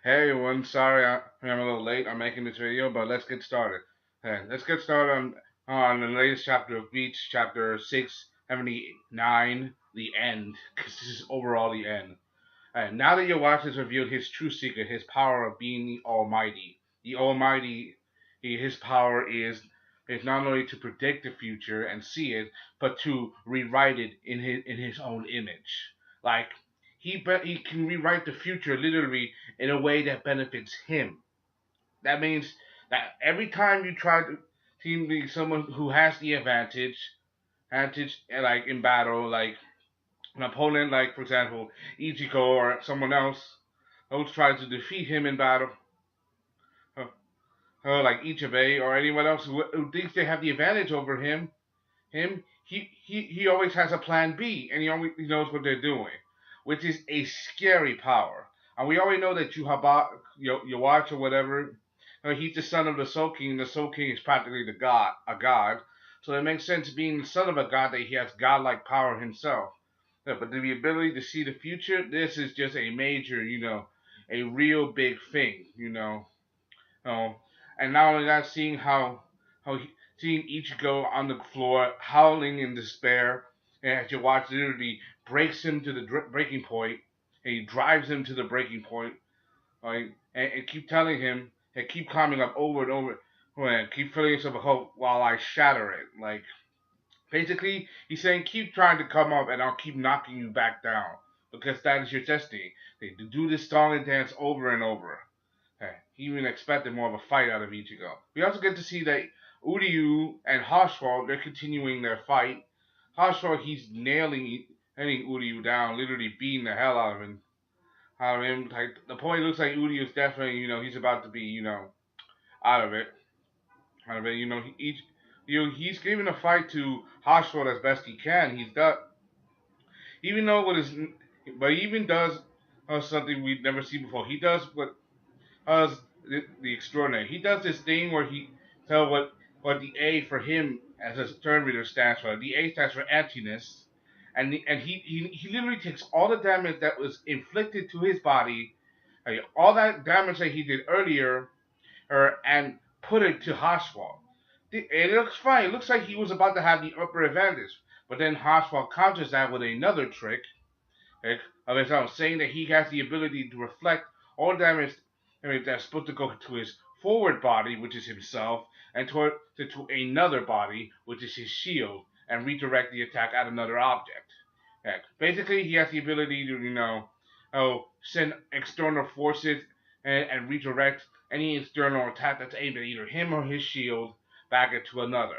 Hey everyone, sorry I'm a little late. I'm making this video, but let's get started. Hey, let's get started on the latest chapter of Bleach, chapter 679, the end, because this is overall the end. Now that Yhwach has revealed his true secret, his power of being the Almighty, his power is not only to predict the future and see it, but to rewrite it in his own image. Like he can rewrite the future literally in a way that benefits him. That means that every time you try to seem to be someone who has the advantage like in battle, like an opponent, like for example Ichigo or someone else, who tries to defeat him in battle, uh, like Ichibe or anyone else who thinks they have the advantage over he always has a plan B, and he knows what they're doing, which is a scary power. And we already know that Yhwach or whatever, he's the son of the Soul King. The Soul King is practically a god. So it makes sense, being the son of a god, that he has godlike power himself. Yeah, but the ability to see the future, this is just a major, a real big thing, Oh, and not only that, seeing Ichigo on the floor howling in despair, and as you watch, literally breaks him to the breaking point, and he drives him to the breaking point, like, and keep telling him, and keep coming up over and over, and keep filling yourself with hope while I shatter it. Like, basically, he's saying, keep trying to come up, and I'll keep knocking you back down, because that is your destiny. To do this song and dance over and over. Hey, he even expected more of a fight out of Ichigo. We also get to see that Uryu and Haschwalth, they're continuing their fight. Haschwalth, he's nailing Uryu down, literally beating the hell out of him. Like, the point looks like Uryu is definitely, he's about to be, out of it. Out of it, he's giving a fight to Haschwalth as best he can. He's got, even though what is, but he even does something we've never seen before. He does what does the extraordinary. He does this thing where he tell what the A for him as a turn reader stands for. The A stands for emptiness, and he literally takes all the damage that was inflicted to his body, all that damage that he did earlier, and put it to Haschwalth. It looks fine. It looks like he was about to have the upper advantage, but then Haschwalth counters that with another trick, of his own, saying that he has the ability to reflect all damage, that's supposed to go to his forward body, which is himself, and to another body, which is his shield, and redirect the attack at another object. Basically, he has the ability to, send external forces and redirect any external attack that's aimed at either him or his shield back into another.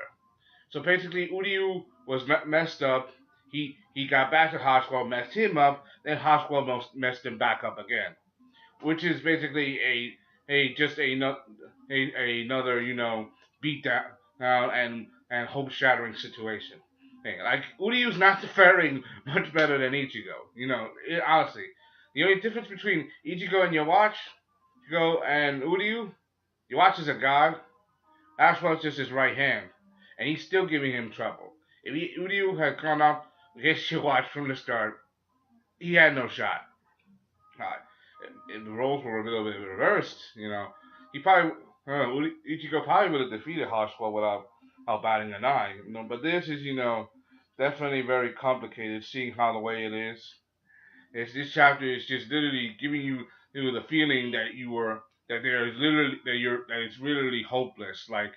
So basically, Uryu was messed up. He got back to Haschwalth, messed him up, then Haschwalth messed him back up again, which is basically another beat down and hope shattering situation. Like, Uryu's not faring much better than Ichigo. Honestly, the only difference between Ichigo and Ichigo and Yhwach is a god. Haschwalth's just his right hand, and he's still giving him trouble. If Uryu had gone up against Yhwach from the start, he had no shot. Uh, if the roles were a little bit reversed, he probably Ichigo probably would have defeated Haschwalth without batting an eye. But this is definitely very complicated. Seeing how the way it is, this chapter is just literally giving you, the feeling that there is literally that it's literally hopeless. Like,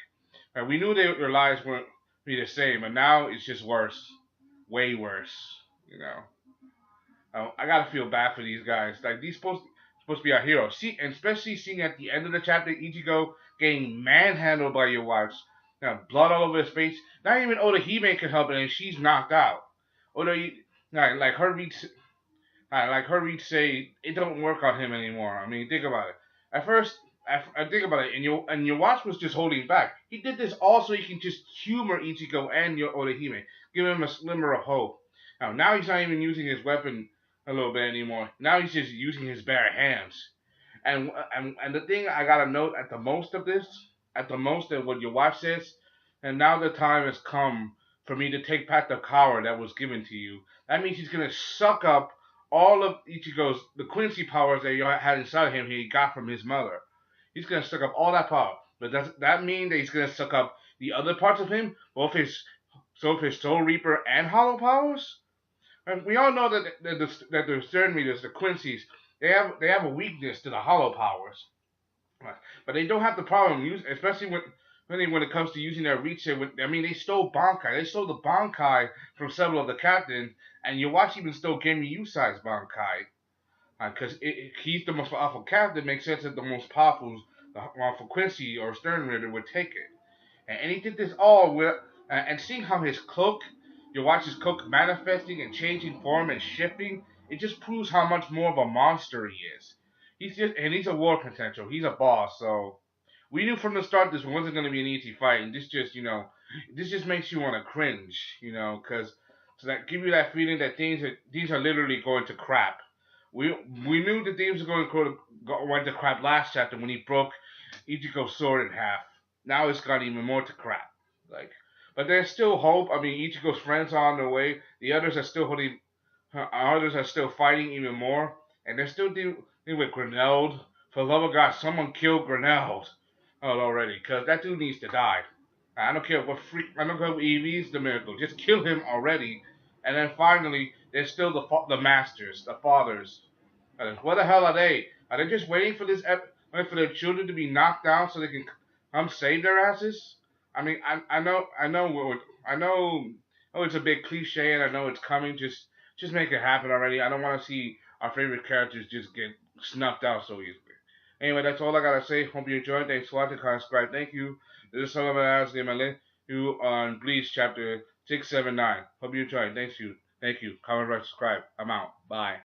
we knew their lives weren't be the same, but now it's just worse, way worse. You know. I gotta feel bad for these guys. Like, these supposed to be our heroes. See, and especially seeing at the end of the chapter, Ichigo getting manhandled by Yhwach, blood all over his face. Not even Hime can help it, and she's knocked out. Oda, like her reach say, it don't work on him anymore. I mean, think about it. At first, I think about it, and Yhwach was just holding back. He did this all so he can just humor Ichigo and Hime, give him a slimmer of hope. Now he's not even using his weapon a little bit anymore. Now he's just using his bare hands. And the thing I gotta note at the most of what Yhwach says, and now the time has come for me to take back the power that was given to you. That means he's gonna suck up all of Ichigo's the Quincy powers that he had inside of him he got from his mother. He's gonna suck up all that power. But does that mean that he's gonna suck up the other parts of him, both his Soul Reaper and Hollow powers? And we all know that the Stern Readers, the Quincy's, they have a weakness to the Hollow powers, but they don't have the problem especially when it comes to using their reach. I mean, they stole Bankai. They stole the Bankai from several of the captains, and Yhwach even stole Genri Yusai's Bankai. Because he's the most powerful captain, makes sense that the most powerful Quincy or Stern Ritter would take it. And he did this all with, and seeing how his cloak, you watch his cloak manifesting and changing form and shifting, it just proves how much more of a monster he is. He's a war potential. He's a boss, so we knew from the start this wasn't going to be an easy fight, and this just makes you want to cringe, because so that give you that feeling that things are literally going to crap. We knew that things were going to went to crap last chapter when he broke Ichigo's sword in half. Now it's got even more to crap. Like, but there's still hope. I mean, Ichigo's friends are on their way. The others are still holding. Others are still fighting even more, and they're still dealing with Greneld. For the love of God, someone kill Greneld already, cause that dude needs to die. I don't care what freak. I don't care what EV's the miracle. Just kill him already. And then finally, there's still the masters, the fathers. Where the hell are they? Are they just waiting for waiting for their children to be knocked down so they can come save their asses? I mean, I know. Oh, it's a big cliche, and I know it's coming. Just make it happen already. I don't want to see our favorite characters just get snuffed out so easily. Anyway, that's all I gotta say. Hope you enjoyed. Thanks for watching. Subscribe. Thank you. This is Solomon Adams, you on Bleach chapter 679. Hope you enjoyed. Thank you. Comment, subscribe. I'm out. Bye.